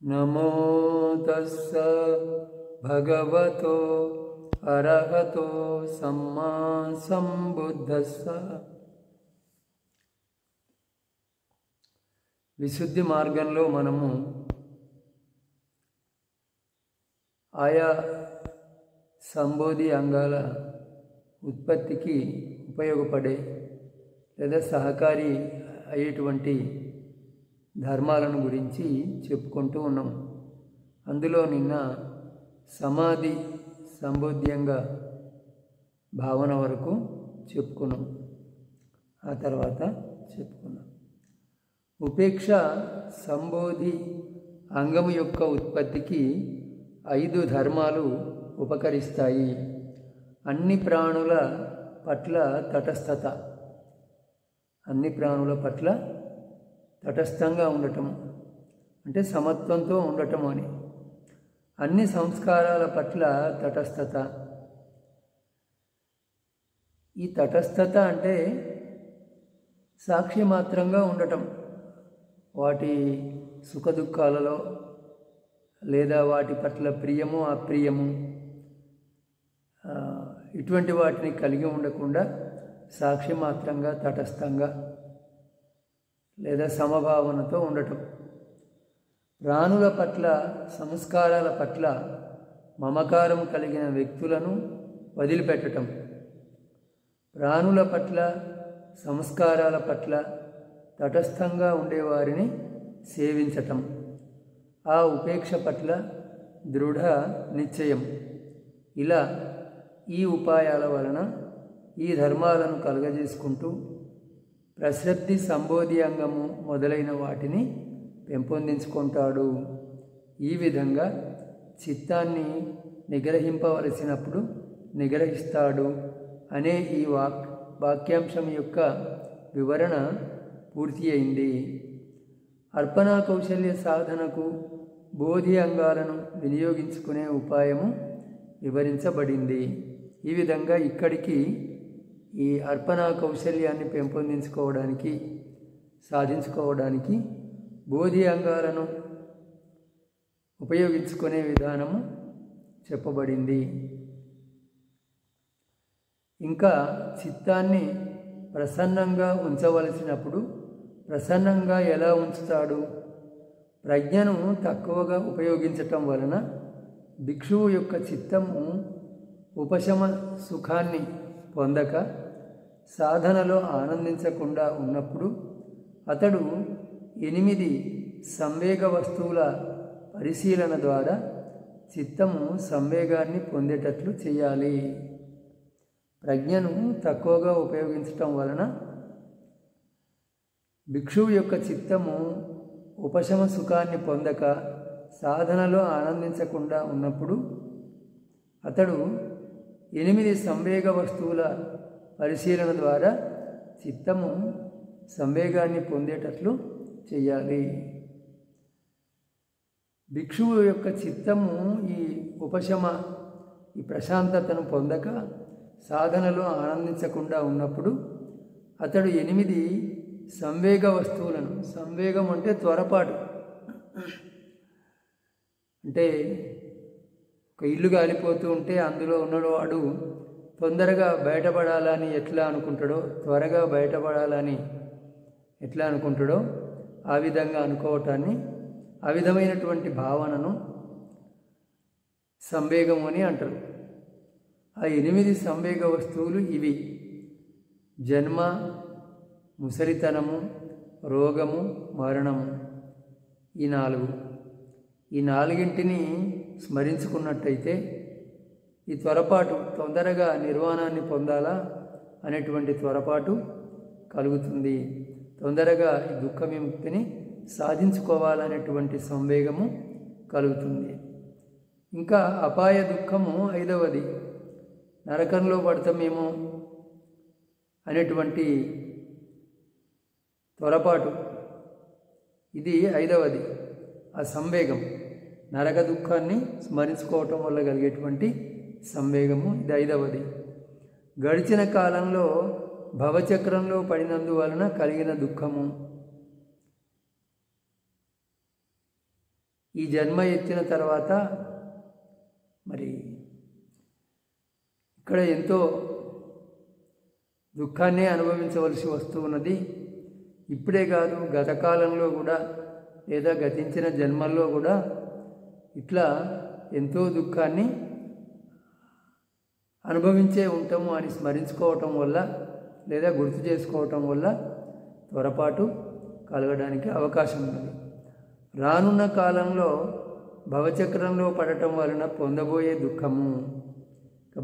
నమో తస్స భగవతో అరహతో సమ్మా సంబుద్ధస్స. విశుద్ధి మార్గంలో మనము ఆయా సంబోధి అంగాల ఉత్పత్తికి ఉపయోగపడే లేదా సహకారి అయ్యేటువంటి ధర్మాలను గురించి చెప్పుకుంటూ ఉన్నాం. అందులో నిన్న సమాధి సంబోధ్యంగా భావన వరకు చెప్పుకున్నాం. ఆ తర్వాత చెప్పుకున్నాం ఉపేక్ష సంబోధి అంగము యొక్క ఉత్పత్తికి 5 ధర్మాలు ఉపకరిస్తాయి. అన్ని ప్రాణుల పట్ల తటస్థత, అన్ని ప్రాణుల పట్ల తటస్థంగా ఉండటం అంటే సమత్వంతో ఉండటం అని. అన్ని సంస్కారాల పట్ల తటస్థత. ఈ తటస్థత అంటే సాక్షి మాత్రంగా ఉండటం, వాటి సుఖదుఖాలలో లేదా వాటి పట్ల ప్రియము అప్రియము ఇటువంటి వాటిని కలిగి ఉండకుండా సాక్షి మాత్రంగా తటస్థంగా లేదా సమభావనతో ఉండటం. ప్రాణుల పట్ల సంస్కారాల పట్ల మమకారం కలిగిన వ్యక్తులను వదిలిపెట్టడం, ప్రాణుల పట్ల సంస్కారాల పట్ల తటస్థంగా ఉండేవారిని సేవించటం, ఆ ఉపేక్ష పట్ల దృఢ నిశ్చయం. ఇలా ఈ ఉపాయాల వలన ఈ ధర్మాలను కలుగజేసుకుంటూ ప్రసిద్ధి సంబోధి అంగము మొదలైన వాటిని పెంపొందించుకుంటాడు. ఈ విధంగా చిత్తాన్ని నిగ్రహింపవలసినప్పుడు నిగ్రహిస్తాడు అనే ఈ వాక్యాంశం యొక్క వివరణ పూర్తి అయింది. అర్పణ కౌశల్య సాధనకు బోధి అంగాలను వినియోగించుకునే ఉపాయము వివరించబడింది. ఈ విధంగా ఇక్కడికి ఈ అర్పణ కౌశల్యాన్ని పెంపొందించుకోవడానికి సాధించుకోవడానికి బోధి అంగాలను ఉపయోగించుకునే విధానము చెప్పబడింది. ఇంకా చిత్తాన్ని ప్రసన్నంగా ఉంచవలసినప్పుడు ప్రసన్నంగా ఎలా ఉంచుతాడు? ప్రజ్ఞను తక్కువగా ఉపయోగించటం వలన భిక్షువు యొక్క చిత్తము ఉపశమ సుఖాన్ని పొందక సాధనలో ఆనందించకుండా ఉన్నప్పుడు అతడు 8 సంవేగ వస్తువుల పరిశీలన ద్వారా చిత్తము సంవేగాన్ని పొందేటట్లు చేయాలి. ప్రజ్ఞను తక్కువగా ఉపయోగించటం వలన భిక్షువు యొక్క చిత్తము ఉపశమ సుఖాన్ని పొందక సాధనలో ఆనందించకుండా ఉన్నప్పుడు అతడు 8 సంవేగ వస్తువుల పరిశీలన ద్వారా చిత్తము సంవేగాన్ని పొందేటట్లు చేయాలి. భిక్షువు యొక్క చిత్తము ఈ ఈ ప్రశాంతతను పొందక సాధనలో ఆనందించకుండా ఉన్నప్పుడు అతడు 8 సంవేగ వస్తువులను, సంవేగం అంటే త్వరపాటు, అంటే ఒక ఇల్లు కాలిపోతూ ఉంటే అందులో ఉన్నవాడు తొందరగా బయటపడాలని ఎట్లా అనుకుంటాడో, త్వరగా బయటపడాలని ఎట్లా అనుకుంటాడో ఆ విధంగా అనుకోవటాన్ని, ఆ విధమైనటువంటి భావనను సంవేగం అని అంటారు. ఆ 8 సంవేగ వస్తువులు ఇవి: జన్మ, ముసలితనము, రోగము, మరణము. ఈ 4. ఈ 4ంటిని స్మరించుకున్నట్టయితే ఈ త్వరపాటు, తొందరగా నిర్వాణాన్ని పొందాలా అనేటువంటి త్వరపాటు కలుగుతుంది. తొందరగా ఈ దుఃఖ విముక్తిని సాధించుకోవాలనేటువంటి సంవేగము కలుగుతుంది. ఇంకా అపాయ దుఃఖము 5వది, నరకంలో పడతామేమో అనేటువంటి త్వరపాటు, ఇది 5వది. ఆ సంవేగం, నరక దుఃఖాన్ని స్మరించుకోవటం వల్ల కలిగేటువంటి సంవేగము, ఇది 5వది. గడిచిన కాలంలో భవచక్రంలో పడినందువలన కలిగిన దుఃఖము, ఈ జన్మ ఎత్తిన తర్వాత మరి ఇక్కడ ఎంతో దుఃఖాన్నే అనుభవించవలసి వస్తూ ఉన్నది. ఇప్పుడే కాదు, గత కాలంలో కూడా లేదా గతించిన జన్మల్లో కూడా ఇట్లా ఎంతో దుఃఖాన్ని అనుభవించే ఉంటాము అని స్మరించుకోవటం వల్ల లేదా గుర్తు చేసుకోవటం వల్ల త్వరపాటు కలగడానికి అవకాశం ఉన్నది. రానున్న కాలంలో భవచక్రంలో పడటం వలన పొందబోయే దుఃఖము,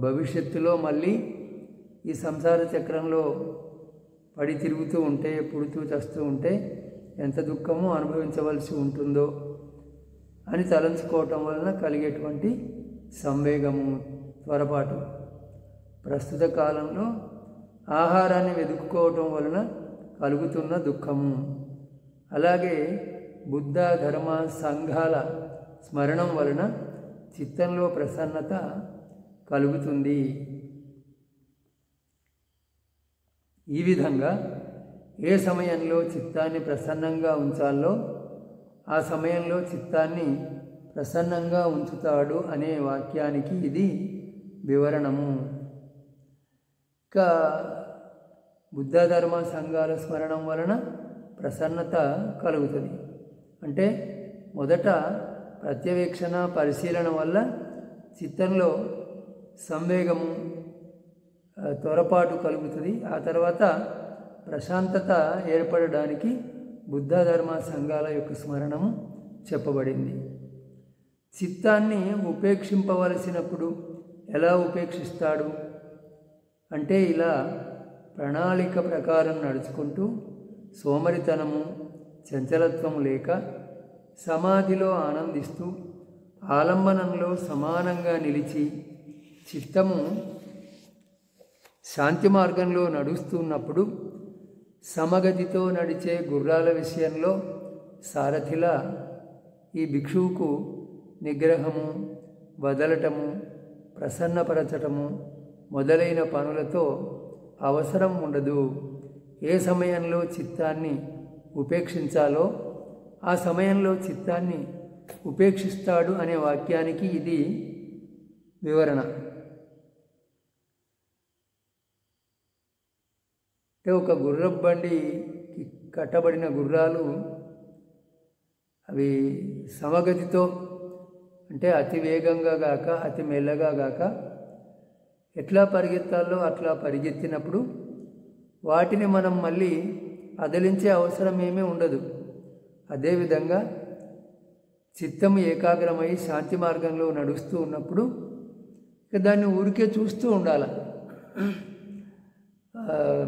భవిష్యత్తులో మళ్ళీ ఈ సంసార చక్రంలో పడి తిరుగుతూ ఉంటే, పుడుతూ చస్తూ ఉంటే ఎంత దుఃఖమో అనుభవించవలసి ఉంటుందో అని తలంచుకోవటం వలన కలిగేటువంటి సంవేగము, త్వరపాటు. ప్రస్తుత కాలంలో ఆహారాన్ని వెతుక్కోవటం వలన కలుగుతున్న దుఃఖము, అలాగే బుద్ధ ధర్మ సంఘాల స్మరణం వలన చిత్తంలో ప్రసన్నత కలుగుతుంది. ఈ విధంగా ఏ సమయంలో చిత్తాన్ని ప్రసన్నంగా ఉంచాలో ఆ సమయంలో చిత్తాన్ని ప్రసన్నంగా ఉంచుతాడు అనే వాక్యానికి ఇది వివరణము. ఇక బుద్ధ ధర్మ సంఘాల స్మరణం వలన ప్రసన్నత కలుగుతుంది. అంటే మొదట ప్రత్యవేక్షణ పరిశీలన వల్ల చిత్తంలో సంవేగము, త్వరపాటు కలుగుతుంది. ఆ తర్వాత ప్రశాంతత ఏర్పడడానికి బుద్ధ ధర్మ సంఘాల యొక్క స్మరణము చెప్పబడింది. చిత్తాన్ని ఉపేక్షింపవలసినప్పుడు ఎలా ఉపేక్షిస్తాడు అంటే ఇలా ప్రణాళిక ప్రకారం నడుచుకుంటూ సోమరితనము, చంచలత్వం లేక సమాధిలో ఆనందిస్తూ ఆలంబనంలో సమానంగా నిలిచి చిత్తము శాంతి మార్గంలో నడుస్తున్నప్పుడు సమగతితో నడిచే గుర్రాల విషయంలో సారథిలా ఈ భిక్షువుకు నిగ్రహము, వదలటము, ప్రసన్నపరచటము మొదలైన పనులతో అవసరం ఉండదు. ఏ సమయంలో చిత్తాన్ని ఉపేక్షించాలో ఆ సమయంలో చిత్తాన్ని ఉపేక్షిస్తాడు అనే వాక్యానికి ఇది వివరణ. అంటే ఒక గుర్రపు బండికి కట్టబడిన గుర్రాలు అవి సమగతితో, అంటే అతి వేగంగా గాక అతి మెల్లగా గాక ఎట్లా పరిగెత్తాలో అట్లా పరిగెత్తినప్పుడు వాటిని మనం మళ్ళీ అదిలించే అవసరం ఏమీ ఉండదు. అదేవిధంగా చిత్తం ఏకాగ్రమై శాంతి మార్గంలో నడుస్తూ ఉన్నప్పుడు ఇక దాన్ని ఊరికే చూస్తూ ఉండాలి.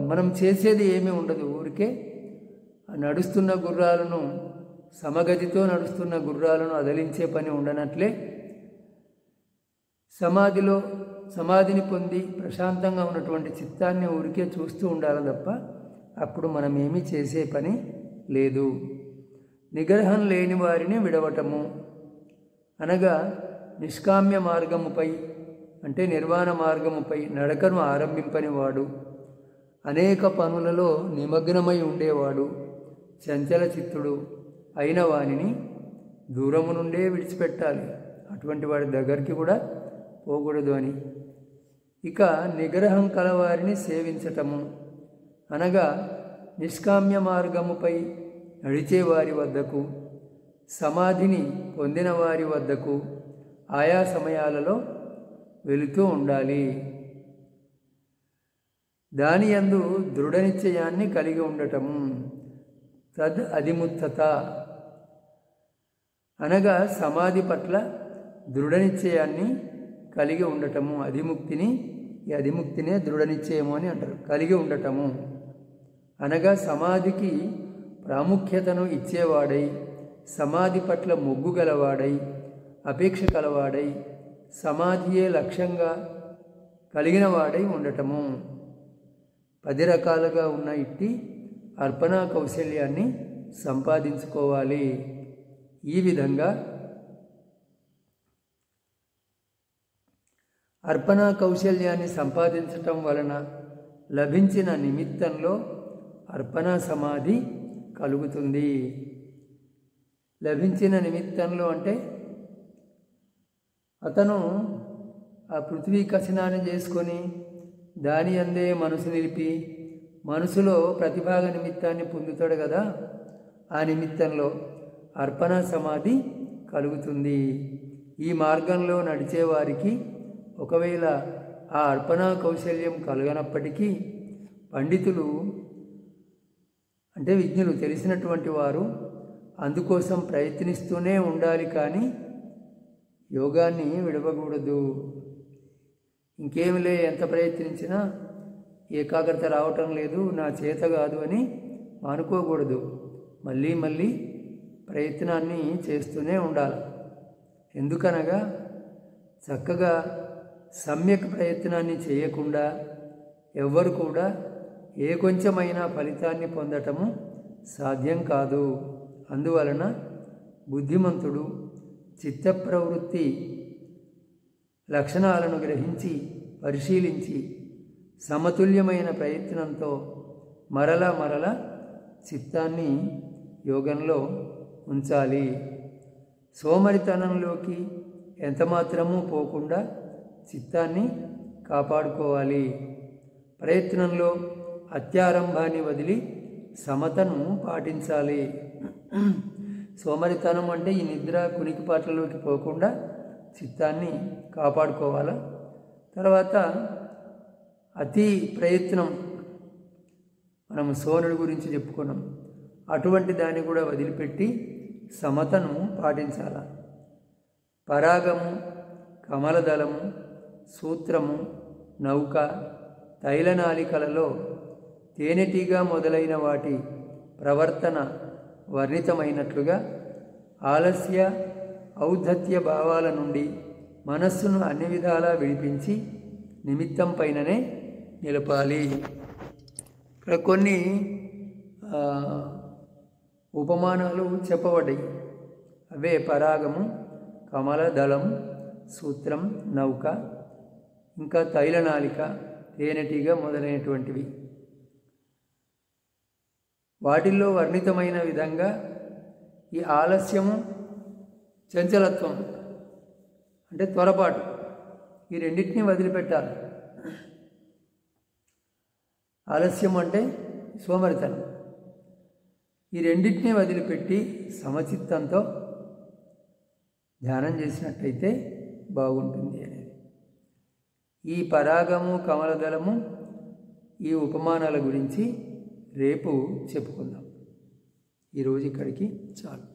మనం చేసేది ఏమీ ఉండదు. ఊరికే నడుస్తున్న గుర్రాలను, సమగతితో నడుస్తున్న గుర్రాలను అదిలించే పని ఉండనట్లే సమాధిని పొంది ప్రశాంతంగా ఉన్నటువంటి చిత్తాన్ని ఊరికే చూస్తూ ఉండాలి తప్ప అప్పుడు మనం ఏమీ చేసే పని లేదు. నిగ్రహం లేని వారిని విడవటము అనగా నిష్కామ్య మార్గముపై, అంటే నిర్వాణ మార్గముపై నడకను ఆరంభింపని వాడు, అనేక పనులలో నిమగ్నమై ఉండేవాడు, చంచల చిత్తుడు అయిన వానిని దూరము నుండే విడిచిపెట్టాలి. అటువంటి వాడి దగ్గరికి కూడా పోకూడదు అని. ఇక నిగ్రహం కలవారిని సేవించటము అనగా నిష్కామ్య మార్గముపై నడిచేవారి వద్దకు, సమాధిని పొందిన వారి వద్దకు ఆయా సమయాలలో వెళుతూ ఉండాలి. దాని యందు దృఢ నిశ్చయాన్ని కలిగి ఉండటము తద్ అధిముత్తత అనగా సమాధి పట్ల దృఢ నిశ్చయాన్ని కలిగి ఉండటము. ఈ అధిముక్తినే దృఢ నిశ్చయము అని అంటారు. కలిగి ఉండటము అనగా సమాధికి ప్రాముఖ్యతను ఇచ్చేవాడై, సమాధి పట్ల మొగ్గు గలవాడై, అపేక్ష కలవాడై, సమాధియే లక్ష్యంగా కలిగిన వాడై ఉండటము. 10 రకాలుగా ఉన్న ఇట్టి అర్పణా కౌశల్యాన్ని సంపాదించుకోవాలి. ఈ విధంగా అర్పణా కౌశల్యాన్ని సంపాదించటం వలన లభించిన నిమిత్తంలో అర్పణా సమాధి కలుగుతుంది. లభించిన నిమిత్తంలో అంటే అతను ఆ పృథ్వీ కసినాన్ని చేసుకొని దాని అందే మనసు నిలిపి మనసులో ప్రతిభాగ నిమిత్తాన్ని పొందుతాడు కదా, ఆ నిమిత్తంలో అర్పణ సమాధి కలుగుతుంది. ఈ మార్గంలో నడిచేవారికి ఒకవేళ ఆ అర్పణ కౌశల్యం కలగనప్పటికీ పండితులు అంటే విజ్ఞులు తెలిసినటువంటి వారు అందుకోసం ప్రయత్నిస్తూనే ఉండాలి, కానీ యోగాన్ని విడవకూడదు. ఇంకేమిలే ఎంత ప్రయత్నించినా ఏకాగ్రత రావటం లేదు, నా చేత కాదు అని అనుకోకూడదు. మళ్ళీ మళ్ళీ ప్రయత్నాన్ని చేస్తూనే ఉండాలి. ఎందుకనగా చక్కగా సమ్యక్ ప్రయత్నాన్ని చేయకుండా ఎవ్వరు కూడా ఏ కొంచెమైనా ఫలితాన్ని పొందటము సాధ్యం కాదు. అందువలన బుద్ధిమంతుడు చిత్త ప్రవృత్తి లక్షణాలను గ్రహించి పరిశీలించి సమతుల్యమైన ప్రయత్నంతో మరల చిత్తాన్ని యోగంలో ఉంచాలి. సోమరితనంలోకి ఎంతమాత్రమూ పోకుండా చిత్తాన్ని కాపాడుకోవాలి. ప్రయత్నంలో అత్యారంభాన్ని వదిలి సమతను పాటించాలి. సోమరితనం అంటే ఈ నిద్ర కునికిపాట్లలోకి పోకుండా చిత్తాన్ని కాపాడుకోవాలా. తర్వాత అతి ప్రయత్నం, మనం సోనుడి గురించి చెప్పుకున్నాం, అటువంటి దాన్ని కూడా వదిలిపెట్టి సమతను పాటించాల. పరాగము, కమలదళము, సూత్రము, నౌక, తైలనాలికలలో తేనెటీగ మొదలైన వాటి ప్రవర్తన వర్ణితమైనట్లుగా ఆలస్య ఔద్ధత్య భావాల నుండి మనస్సును అన్ని విధాలా విడిపించి నిమిత్తం పైననే నిలపాలి. ఇక్కడ కొన్ని ఉపమానాలు చెప్పబడ్డాయి. అవే పరాగము, కమలదళం, సూత్రం, నౌక, ఇంకా తైలనాలిక, తేనెటీగ మొదలైనటువంటివి. వాటిల్లో వర్ణితమైన విధంగా ఈ ఆలస్యము, చంచలత్వం అంటే త్వరపాటు, ఈ రెండింటినీ వదిలిపెట్టాలి. ఆలస్యం అంటే సోమరితనం, ఈ రెండింటినీ వదిలిపెట్టి సమచిత్తంతో ధ్యానం చేసినట్టయితే బాగుంటుంది అనేది. ఈ పరాగము, కమలదళము, ఈ ఉపమానాల గురించి రేపు చెప్పుకుందాం. ఈరోజు ఇక్కడికి చాలు.